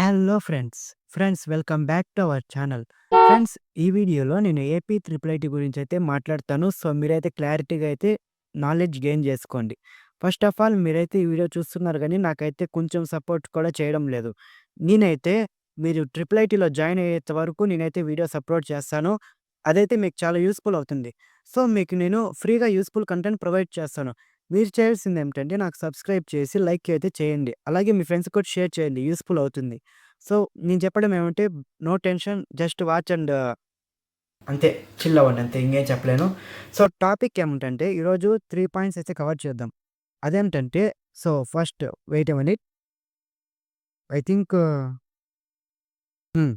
Hello friends. Welcome back to our channel. Friends, ఈ వీడియోలో నేను ఏపీ ట్రిపుల్ ఐటీ గురించైతే మాట్లాడతాను. సో, మీరైతే క్లారిటీగా అయితే నాలెడ్జ్ గెయిన్ జేసుకోండి. ఫస్ట్ ఆఫ్ ఆల్ మీరైతే ఈ వీడియో చూస్తున్నారు గానీ, నాకైతే కొంచెం సపోర్ట్ కూడా చేయడం లేదు. నేనైతే మీరు ట్రిపుల్ ఐటీలో జాయిన్ అయ్యేంత వరకు నేనైతే వీడియోస్ అప్‌లోడ్ చేస్తాను. అదైతే మీకు చాలా యూజ్‌ఫుల్ అవుతుంది. సో, మీకు నేను ఫ్రీగా యూజ్‌ఫుల్ కంటెంట్ ప్రొవైడ్ చేస్తాను. మీరు చేయాల్సిందేమిటంటే నాకు సబ్స్క్రైబ్ చేసి లైక్ అయితే చేయండి. అలాగే మీ ఫ్రెండ్స్‌కి కూడా షేర్ చేయండి. యూజ్‌ఫుల్ అవుతుంది. సో, నేను చెప్పడం ఏమంటే no tension, just watch and అంతే, చిల్ అవ్వండి అంతే, ఇంకేం చెప్పలేను. సో, టాపిక్ ఏమిటంటే ఈరోజు 3 పాయింట్స్ అయితే కవర్ చేద్దాం. అదేంటంటే so, first wait a minute. I think hmm.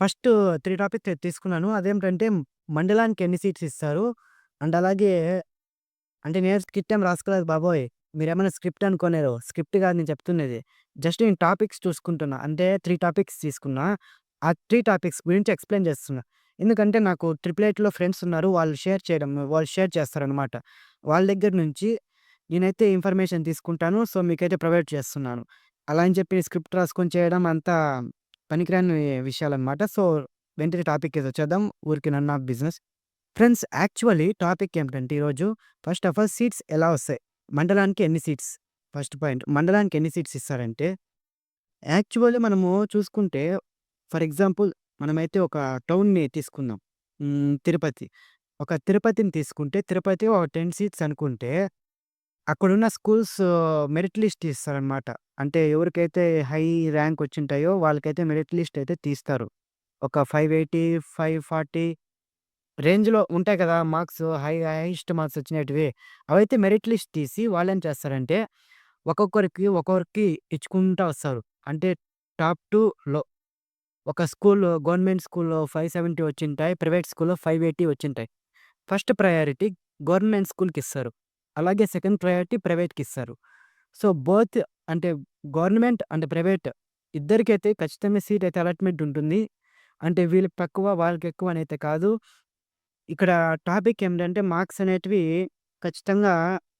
First 3 topics అయితే తీసుకున్నాను. అదేంటంటే మండలానికి ఎన్ని సీట్స్ ఇస్తారు? అండ్ అలాగే అంటే నేను స్క్రిప్ట్ ఏం రాసుకోలేదు బాబోయ్! మీరేమన్నా స్క్రిప్ట్ అనుకున్నారు. స్క్రిప్ట్ కాదు నేను చెప్తున్నది. జస్ట్ నేను టాపిక్స్ చూసుకుంటున్నా. అంటే 3 టాపిక్స్ తీసుకున్నా. ఆ 3 టాపిక్స్ గురించి ఎక్స్‌ప్లెయిన్ చేస్తున్నా. ఎందుకంటే నాకు ట్రిపుల్ ఐటీలో ఫ్రెండ్స్ ఉన్నారు. వాళ్ళు షేర్ చేస్తారనమాట. వాళ్ళ దగ్గర నుంచి నేనైతే ఇన్ఫర్మేషన్ తీసుకుంటాను. సో, మీకైతే ప్రొవైడ్ చేస్తున్నాను. అలా అని చెప్పి స్క్రిప్ట్ రాసుకొని చేయడం అంతా పనికిరాని విషయాలనమాట. సో, వెంటనే టాపిక్‌కైతే వచ్చేద్దాం. ఊరికే none of business. Friends, actually topic ఏమిటంటే ఈరోజు ఫస్ట్ ఆఫ్ ఆల్ సీట్స్ ఎలా వస్తాయి? మండలానికి ఎన్ని సీట్స్? First point. మండలానికి ఎన్ని సీట్స్ ఇస్తారంటే, యాక్చువల్లీ మనము చూసుకుంటే ఫర్ ఎగ్జాంపుల్ మనమైతే ఒక టౌన్‌ని తీసుకుందాం. తిరుపతి. ఒక తిరుపతిని తీసుకుంటే తిరుపతి ఒక 10 సీట్స్ అనుకుంటే, అక్కడున్న స్కూల్స్ మెరిట్ లిస్ట్ ఇస్తారనమాట. అంటే ఎవరికైతే హై ర్యాంక్ వచ్చింటాయో వాళ్ళకైతే మెరిట్ లిస్ట్ అయితే తీస్తారు. ఒక 580, 540 రేంజ్‌లో ఉంటాయి కదా! మార్క్స్ హైయెస్ట్ మార్క్స్ వచ్చినేటివి. అవైతే మెరిట్ లిస్ట్ తీసి వాళ్ళేం చేస్తారంటే, ఒక్కొక్కరికి ఇచ్చుకుంటా వస్తారు. అంటే టాప్ టు లో. ఒక గవర్నమెంట్ స్కూల్‌లో 570 వచ్చింటాయి. ప్రైవేట్ స్కూల్‌లో 580 వచ్చింటాయి. ఫస్ట్ ప్రయారిటీ గవర్నమెంట్ స్కూల్‌కిస్తారు. అలాగే సెకండ్ ప్రయారిటీ ప్రైవేట్‌కిస్తారు. సో, బోత్ అంటే గవర్నమెంట్ అండ్ ప్రైవేట్ ఇద్దరికైతే ఖచ్చితంగా సీట్ అయితే అలాట్‌మెంట్ ఉంటుంది. అంటే వీళ్ళకి తక్కువ, వాళ్ళకి ఎక్కువ అనైతే కాదు. ఇక్కడ టాపిక్ ఏమిటంటే మార్క్స్ అనేటివి ఖచ్చితంగా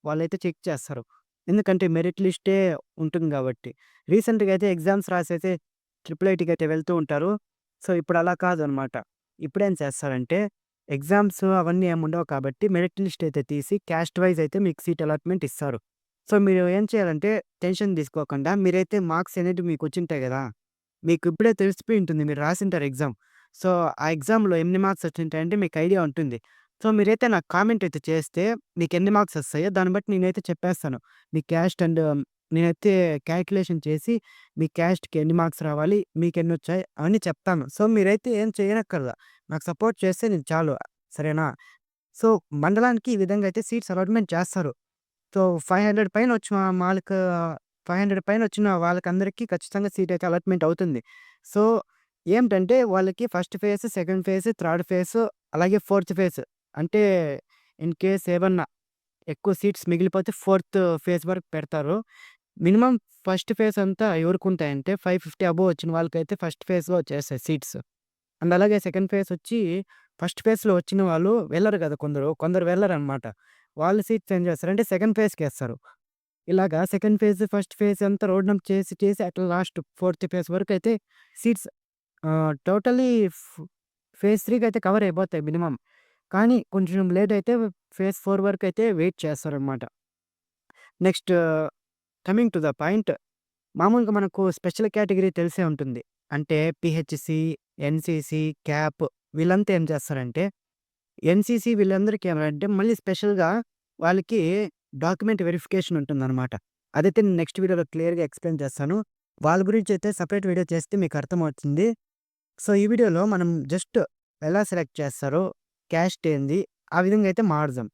వాళ్ళైతే చెక్ చేస్తారు. ఎందుకంటే మెరిట్ లిస్టే ఉంటుంది గాబట్టి. రీసెంట్‌గా అయితే ఎగ్జామ్స్ రాసైతే ట్రిపుల్ ఐటీకి అయితే వెళ్తూ ఉంటారు. సో, ఇప్పుడు అలా కాదనమాట. ఇప్పుడేం చేస్తారంటే ఎగ్జామ్స్ అవన్నీ ఏముండవు కాబట్టి మెరిట్ లిస్ట్ అయితే తీసి క్యాస్ట్ వైస్ అయితే మీకు సీట్ అలాట్‌మెంట్ ఇస్తారు. సో, మీరు ఏం చేయాలంటే టెన్షన్ తీసుకోకుండా మీరైతే మార్క్స్ అనేటివి మీకొచ్చుంటాయి గదా! మీకు ఇప్పుడే తెలిసిపోయి ఉంటుంది. మీరు రాసింటారు ఎగ్జామ్. సో, ఆ ఎగ్జామ్‌లో ఎన్ని మార్క్స్ వచ్చింటాయంటే మీకు ఐడియా ఉంటుంది. సో, మీరైతే నాకు కామెంట్ అయితే చేస్తే మీకెన్ని మార్క్స్ వస్తాయో దాన్ని బట్టి నేనైతే చెప్పేస్తాను. మీ క్యాస్ట్ అండ్ నేనైతే కాలిక్యులేషన్ చేసి మీ క్యాస్ట్‌కి ఎన్ని మార్క్స్ రావాలి, మీకెన్నొచ్చాయి అవన్నీ చెప్తాను. సో, మీరైతే ఏం చేయనక్కర్లా. నాకు సపోర్ట్ చేస్తే నేను చాలు. సరేనా? సో, మండలానికి ఈ విధంగా అయితే సీట్స్ అలాట్‌మెంట్ చేస్తారు. సో, 500 పైన వచ్చిన మాళ్ళకు 500 పైనొచ్చిన వాళ్ళకందరికీ ఖచ్చితంగా సీటయితే అలాట్‌మెంట్ అవుతుంది. సో, ఏంటంటే వాళ్ళకి first phase, second phase, third phase అలాగే ఫోర్త్ ఫేజ్. అంటే ఇన్ కేస్ ఏవన్నా ఎక్కువ సీట్స్ మిగిలిపోతే ఫోర్త్ ఫేజ్ వరకు పెడతారు. మినిమమ్ ఫస్ట్ ఫేజ్ అంతా ఎవరికుంటాయంటే 550 అబోవ్ వచ్చిన వాళ్ళకైతే ఫస్ట్ ఫేజ్‌లో వచ్చేస్తాయి సీట్స్. అండ్ అలాగే సెకండ్ ఫేజ్ వచ్చి ఫస్ట్ ఫేజ్‌లో వచ్చిన వాళ్ళు వెళ్లరు కదా కొందరు. కొందరు వెళ్లరనమాట. వాళ్ళు సీట్స్ ఏం చేస్తారంటే సెకండ్ ఫేజ్‌కేస్తారు. ఇలాగా సెకండ్ ఫేజ్, ఫస్ట్ ఫేజ్ అంతా రోడ్ నంప్ చేసి అట్లా లాస్ట్ ఫోర్త్ ఫేజ్ వరకైతే సీట్స్ టోటల్లీ ఫేజ్ 3 కైతే కవర్ అయిపోతాయి మినిమమ్. కానీ కొంచెం లేట్ అయితే ఫేజ్ 4 వరకైతే వెయిట్ చేస్తారనమాట. Next coming to the point. మామూలుగా మనకు స్పెషల్ కేటగిరీ తెలిసే ఉంటుంది. అంటే పీహెచ్‌సీ, ఎన్‌సీసీ, క్యాప్ వీళ్ళంతా ఏం చేస్తారంటే ఎన్‌సీసీ వీళ్ళందరికీ ఏమంటే మళ్ళీ స్పెషల్‌గా వాళ్ళకి డాక్యుమెంట్ వెరిఫికేషన్ ఉంటుందనమాట. అదైతే నేను నెక్స్ట్ వీడియోలో క్లియర్‌గా ఎక్స్‌ప్లెయిన్ చేస్తాను. వాళ్ళ గురించైతే సెపరేట్ వీడియో చేస్తే మీకు అర్థమవుతుంది. సో, ఈ వీడియోలో మనం జస్ట్ ఎలా సెలెక్ట్ చేస్తారో, క్యాస్ట్ ఏంది, ఆ విధంగా అయితే మాట్లాడదాం.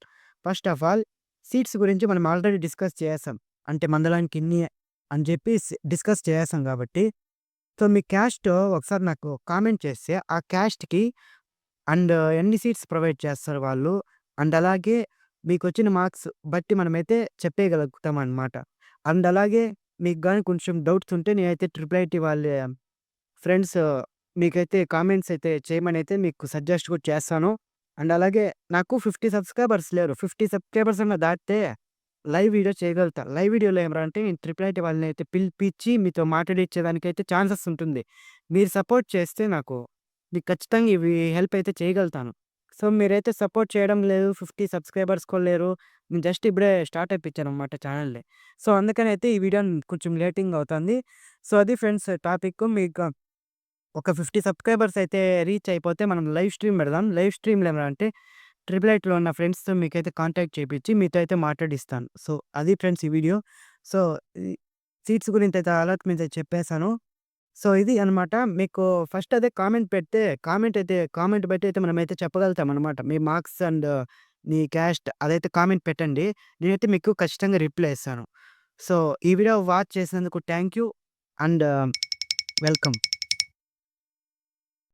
ఫస్ట్ ఆఫ్ ఆల్ సీట్స్ గురించి మనం ఆల్రెడీ డిస్కస్ చేసాం. అంటే మండలానికి ఇన్ని అని చెప్పి డిస్కస్ చేసాం కాబట్టి, సో, మీ క్యాస్ట్ ఒకసారి నాకు కామెంట్ చేస్తే ఆ క్యాస్ట్‌కి అండ్ ఎన్ని సీట్స్ ప్రొవైడ్ చేస్తారు వాళ్ళు. అండ్ అలాగే మీకొచ్చిన మార్క్స్ బట్టి మనమైతే చెప్పేయగలుగుతామనమాట. అండ్ అలాగే మీకు గాని కొంచెం డౌట్స్ ఉంటే నేనైతే ట్రిపుల్ ఐటీ వాళ్ళ ఫ్రెండ్స్ మీకైతే కామెంట్స్ అయితే చేయమనైతే మీకు సజెస్ట్ కూడా చేస్తాను. అండ్ అలాగే నాకు 50 సబ్స్క్రైబర్స్ లేరు. 50 సబ్స్క్రైబర్స్ అన్నా దాటితే లైవ్ వీడియో చేయగలుగుతా. లైవ్ వీడియోలో ఏమిరా అంటే నేను ట్రిపుల్ ఐటీ వాళ్ళనైతే పిలిపిచ్చి మీతో మాట్లాడిచ్చేదానికైతే ఛాన్సెస్ ఉంటుంది. మీరు సపోర్ట్ చేస్తే మీకు ఖచ్చితంగా ఇవి హెల్ప్ అయితే చేయగలుగుతాను. సో, మీరైతే సపోర్ట్ చేయడం లేదు. 50 సబ్‌స్క్రైబర్స్ కూడా లేరు. నేను జస్ట్ ఇప్పుడే స్టార్ట్ ఏపిచ్చాననమాట ఛానెల్‌ని. సో, అందుకనైతే ఈ వీడియో కొంచెం లేటింగ్ అవుతుంది. సో, అది ఫ్రెండ్స్ టాపిక్కు. మీకు ఒక 50 సబ్‌స్క్రైబర్స్ అయితే రీచ్ అయిపోతే మనం లైవ్ స్ట్రీమ్ పెడదాం. లైవ్ స్ట్రీమ్‌లో ఏమన్నా అంటే ట్రిపుల్ ఐటీలో ఉన్న ఫ్రెండ్స్‌తో మీకైతే కాంటాక్ట్ చేపిచ్చి మీతో అయితే మాట్లాడిస్తాను. సో, అది ఫ్రెండ్స్ ఈ వీడియో. సో, ఈ సీట్స్ గురించైతే అలాట్‌మెంట్స్ అయితే చెప్పేసాను. సో, ఇది అనమాట. మీకు ఫస్ట్ అదే కామెంట్ పెడితే కామెంట్ బట్టి అయితే మనమైతే చెప్పగలుగుతామనమాట. మీ మార్క్స్ అండ్ మీ క్యాస్ట్ అదైతే కామెంట్ పెట్టండి. నేనైతే మీకు ఖచ్చితంగా రిప్లై ఇస్తాను. సో, ఈ వీడియో వాచ్ చేసినందుకు థాంక్ యూ అండ్ వెల్కమ్.